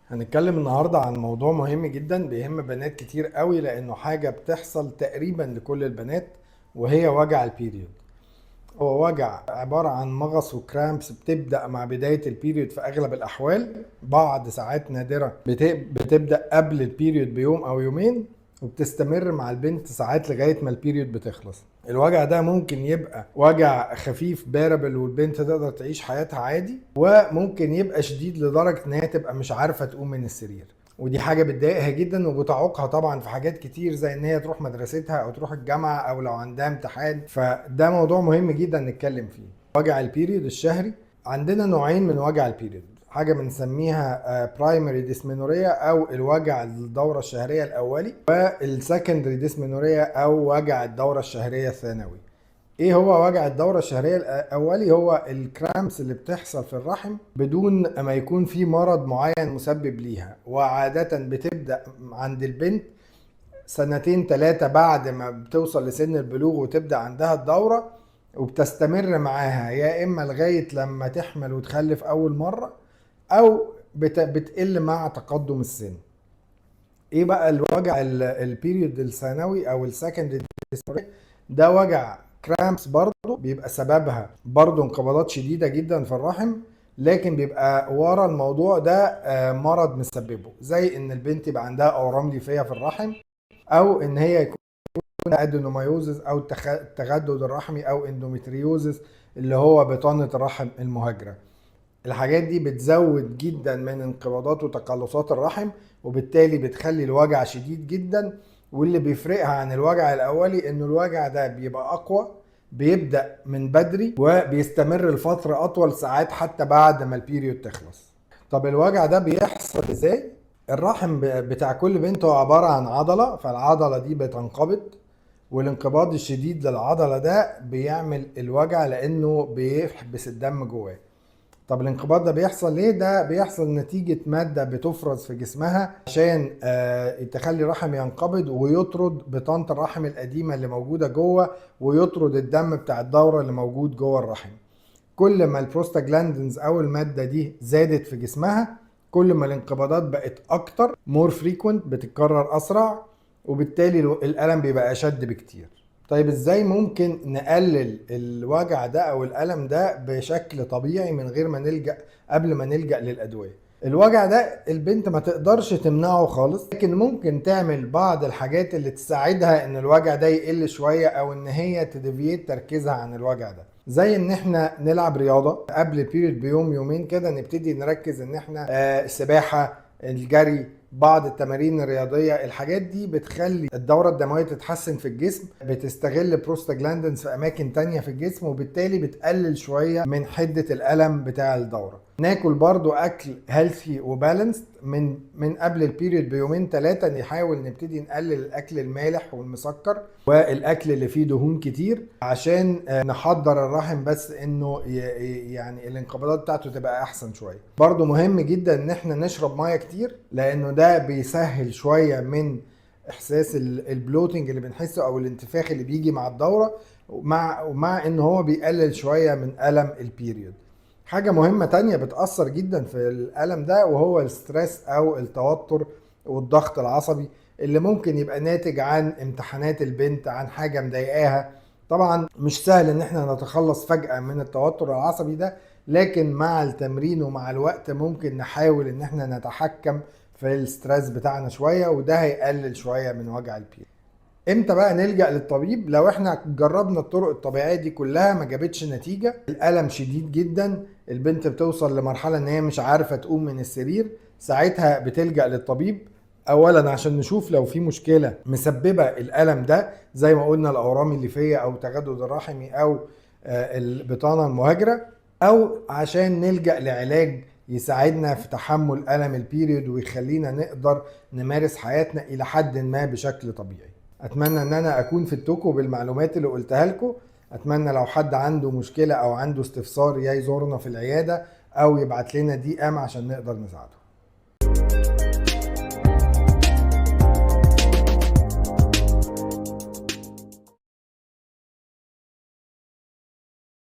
هنتكلم النهاردة عن موضوع مهم جدا بيهم بنات كتير قوي، لأنه حاجة بتحصل تقريبا لكل البنات، وهي وجع البيريود. هو وجع عبارة عن مغص وكرامبس بتبدأ مع بداية البيريود في أغلب الأحوال، بعض ساعات نادرة بتبدأ قبل البيريود بيوم أو يومين، وبتستمر مع البنت ساعات لغاية ما البيريود بتخلص. الوجع ده ممكن يبقى وجع خفيف باربل والبنت تقدر تعيش حياتها عادي، وممكن يبقى شديد لدرجة ان هي تبقى مش عارفة تقوم من السرير. ودي حاجة بتضايقها جدا وبتعوقها طبعا في حاجات كتير، زي ان هي تروح مدرستها او تروح الجامعة او لو عندها امتحان. فده موضوع مهم جدا نتكلم فيه. وجع البيريود الشهري، عندنا نوعين من وجع البيريود. حاجة بنسميها برايمري ديسمينوريا او الوجع الدورة الشهرية الاولي، والسكندري ديسمينوريا او وجع الدورة الشهرية الثانوي. ايه هو وجع الدورة الشهرية الاولي؟ هو الكرامس اللي بتحصل في الرحم بدون ما يكون في مرض معين مسبب ليها، وعادة بتبدأ عند البنت سنتين ثلاثة بعد ما بتوصل لسن البلوغ وتبدأ عندها الدورة، وبتستمر معاها يا اما لغاية لما تحمل وتخلف اول مرة، او بتقل مع تقدم السن. ايه بقى الوجع البيريود الثانوي او السكند؟ ده وجع كرامبس، برضه بيبقى سببها برضه انقباضات شديدة جدا في الرحم، لكن بيبقى ورا الموضوع ده مرض مسببه، زي ان البنت يبقى عندها اورام ليفية في الرحم، او ان هي يكون ادينومايوزس او التجدد الرحمي، او اندوميتريوزس اللي هو بطانة الرحم المهاجرة. الحاجات دي بتزود جدا من انقباضات وتقلصات الرحم، وبالتالي بتخلي الوجع شديد جدا. واللي بيفرقها عن الوجع الاولي انه الوجع ده بيبقى اقوى، بيبدأ من بدري وبيستمر لفترة اطول، ساعات حتى بعد ما البيريود تخلص. طب الوجع ده بيحصل ازاي؟ الرحم بتاع كل بنت هو عبارة عن عضلة، فالعضلة دي بتنقبض، والانقباض الشديد للعضلة ده بيعمل الوجع لانه بيحبس الدم جواه. طب الانقباض ده بيحصل ليه؟ ده بيحصل نتيجة مادة بتفرز في جسمها عشان تخلي الرحم ينقبض ويطرد بطانة الرحم القديمة اللي موجودة جوه، ويطرد الدم بتاع الدورة اللي موجود جوه الرحم. كل ما البروستاجلاندينز او المادة دي زادت في جسمها، كل ما الانقباضات بقت اكتر، مور فريكوينت، بتتكرر اسرع، وبالتالي الالم بيبقى اشد بكتير. طيب ازاي ممكن نقلل الوجع ده او الالم ده بشكل طبيعي من غير ما نلجأ قبل ما نلجأ للادوية؟ الوجع ده البنت ما تقدرش تمنعه خالص، لكن ممكن تعمل بعض الحاجات اللي تساعدها ان الوجع ده يقل شوية، او ان هي تديفيت تركيزها عن الوجع ده. زي ان احنا نلعب رياضة قبل البيريود بيوم يومين كده، نبتدي نركز ان احنا السباحة، الجري، بعض التمارين الرياضية. الحاجات دي بتخلي الدورة الدموية تتحسن في الجسم، بتستغل بروستاجلاندنز في أماكن تانية في الجسم، وبالتالي بتقلل شوية من حدة الألم بتاع الدورة. ناكل برضو أكل هيلثي وبالانسد من قبل البيريود بيومين ثلاثة. نحاول نبتدي نقلل الأكل المالح والمسكر والأكل اللي فيه دهون كتير، عشان نحضر الرحم بس إنه يعني الانقباضات بتاعته تبقى أحسن شوية. برضو مهم جدا إن احنا نشرب مية كتير، لأنه ده بيسهل شوية من احساس البلوتنج اللي بنحسه او الانتفاخ اللي بيجي مع الدوره، ومع ان هو بيقلل شويه من الم البيريود. حاجه مهمه تانية بتاثر جدا في الالم ده، وهو الستريس او التوتر والضغط العصبي اللي ممكن يبقى ناتج عن امتحانات البنت، عن حاجه مضايقاها. طبعا مش سهل ان احنا نتخلص فجاه من التوتر العصبي ده، لكن مع التمرين ومع الوقت ممكن نحاول ان احنا نتحكم في الستريس بتاعنا شوية، وده هيقلل شوية من وجع البير. امتى بقى نلجأ للطبيب؟ لو احنا جربنا الطرق الطبيعية دي كلها ما جابتش نتيجة، الألم شديد جدا، البنت بتوصل لمرحلة ان هي مش عارفة تقوم من السرير، ساعتها بتلجأ للطبيب. اولا عشان نشوف لو في مشكلة مسببة الألم ده، زي ما قلنا الأورام الليفية او تجدد الرحمي او البطانة المهاجرة، او عشان نلجأ لعلاج يساعدنا في تحمل ألم البيريود ويخلينا نقدر نمارس حياتنا إلى حد ما بشكل طبيعي. أتمنى أن أنا أكون فدتكم بالمعلومات اللي قلتها لكم. أتمنى لو حد عنده مشكلة أو عنده استفسار يزورنا في العيادة، أو يبعت لنا DM عشان نقدر نساعده.